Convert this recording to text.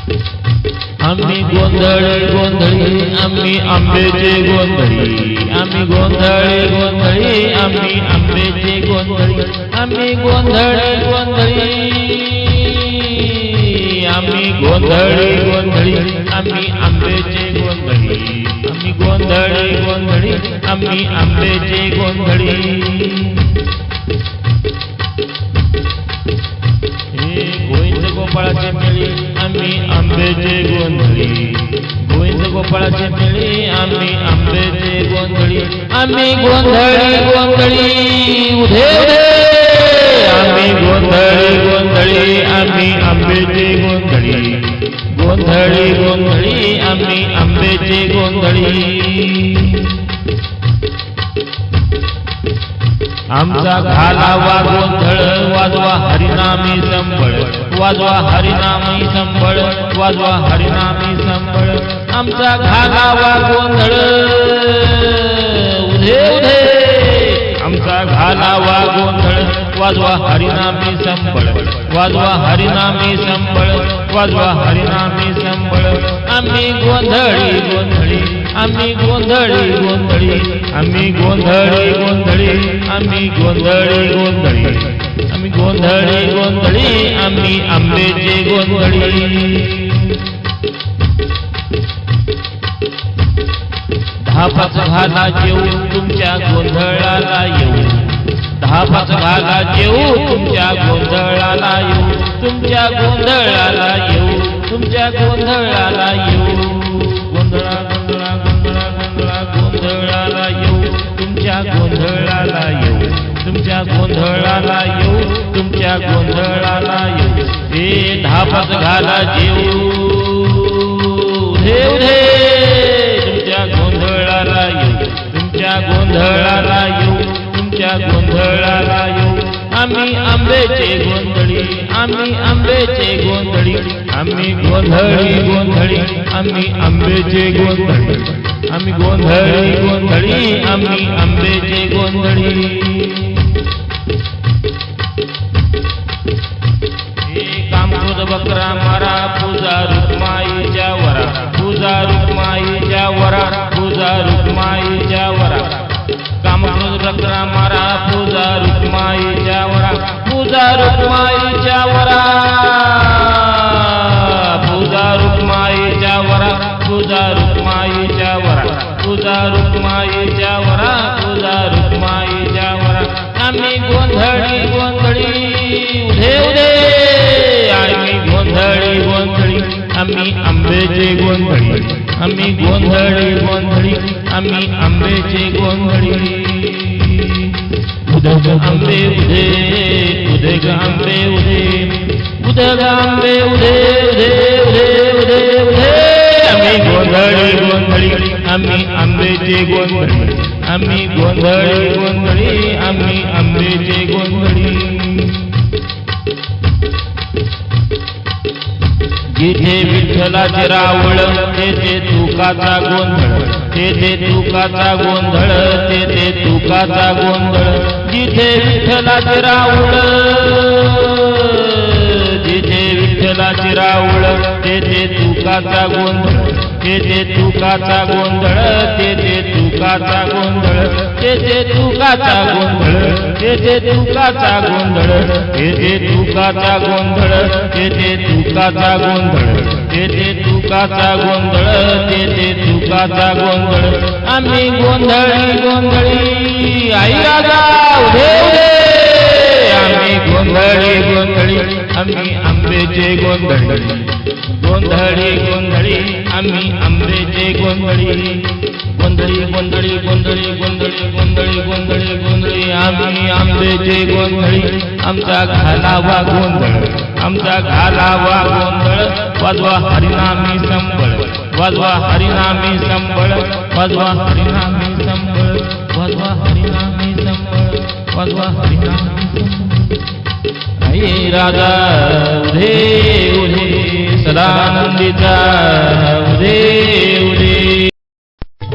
आम्ही गोंधळी गोंधळी आम्ही आंब्याचे गोंधळी आम्ही गोंधळी गोंधळी आम्ही आंब्याचे गोंधळी आम्ही गोंधळी गोंधळी आम्ही गोंधळी गोंधळी आम्ही आंब्याचे गोंधळी आम्ही गोंधळी गोंधळी आम्ही आंब्याचे गोंधळी गोविंद गोपाळाचे मेळे आम्ही आंब्याचे गोंधळी गोविंद गोपाळाचे मेळे आम्ही आंब्याचे गोंधळी आम्ही गोंधळी गोंधळी उधे उधे आम्ही गोंधळी गोंधळी आम्ही आंब्याचे गोंधळी गोंधळी गोंधळी आम्ही आंब्याचे गोंधळी आमचा घालावा गोंधळ वाजवा हरिनामी संबळ वाजवा हरिनामी संबळ वाजवा हरिनामी संबळ आमचा घालावा गोंधळ उधे उधे आमचा घालावा गोंधळ वाजवा हरिनामी संबळ वाजवा हरिनामी संबळ वाजवा हरिनामी संबळ आम्ही गोंधळी गोंधळी आम्ही गोंधळी गोंधळी आम्ही गोंधळी गोंधळी आम्ही गोंधळी गोंधळी आम्ही गोंधळी गोंधळी आम्ही आंब्याचे गोंधळी 10-5 घाला जेऊ तुमच्या गोंधळाला येऊ 10-5 घाला जेऊ तुमच्या गोंधळाला येऊ तुमच्या गोंधळाला येऊ तुमच्या गोंधळाला येऊ गोंधळा गोंधळा गोंधळा गोंधळा गोंधळाला येऊ तुमच्या गोंधळाला येऊ तुमच्या गोंधळाला येऊ तुमच्या गोंधळाला येऊ हे 10-5 घाला जेऊ देव दे तुमच्या गोंधळाला येऊ तुमच्या गोंधळाला येऊ तुमच्या गोंधळाला येऊ आम्ही आंब्याचे गोंधळी आम्ही आंब्याचे गोंधळी आम्ही गोंधळी गोंधळी आम्ही आंब्याचे गोंधळी आम्ही गोंधळी गोंधळी आम्ही आंब्याचे गोंधळी कामक्रोध बकरा मारा पूजा रुक्माईच्या वरा पूजा रुक्माईच्या वरा पूजा रुक्माईच्या वरा कामक्रोध बकरा मारा पूजा रुक्माईच्या वरा पूजा रुक्माईच्या वरा पूजा रुक्माईच्या वरा पूजा रुक्माईच्या वरा पूजा रुक्माईच्या वरा पूजा रुक्माईच्या वरा आम्ही गोंधळी गोंधळी उधे उधे आम्ही गोंधळी गोंधळी आम्ही आंब्याचे गोंधळी आम्ही गोंधळी गोंधळी आम्ही आंब्याचे गोंधळी उदग आंबे उधे उदग आंबे उधे उदग आंबे उधे उधे उधे उधे उधे आम्ही गोंधळी गोंधळी आम्ही आंब्याचे गोंधळी आम्ही गोंधळी गोंधळी आम्ही आंब्याचे गोंधळी जिथे विठ्ठलाचे रावळ तेथे तुकाचा गोंधळ तेथे तुकाचा गोंधळ तेथे तुकाचा गोंधळ जिथे विठ्ठलाचे रावळ जिथे विठ्ठलाचे रावळ तेथे तुकाचा गोंधळ तेथे तुकाचा गोंधळ तेथे तुकाचा गोंधळ तेथे तुकाचा गोंधळ तेथे तुकाचा गोंधळ तेथे तुकाचा गोंधळ तेथे तुकाचा गोंधळ तेथे तुकाचा गोंधळ तेथे तुकाचा गोंधळ आम्ही गोंधळी गोंधळी आई राजा उधे उधे आम्ही गोंधळी गोंधळी आम्ही आंब्याचे गोंधळी गोंधळी गोंधळी आम्ही आंब्याचे गोंधळी गोंधळी गोंधळी गोंधळी गोंधळी गोंधळी गोंधळी गोंधळी आम्ही आंब्याचे गोंधळी आमचा घालावा गोंधळ आमचा घालावा गोंधळ वाजवा हरिनामी संबळ वाजवा हरिनामी संबळ वाजवा हरिनामी संबळ वाजवा हरिनामी संबळ वाजवा हरिनामी संबळ आई राजा उधे उधे सदानंदीचा उधे उधे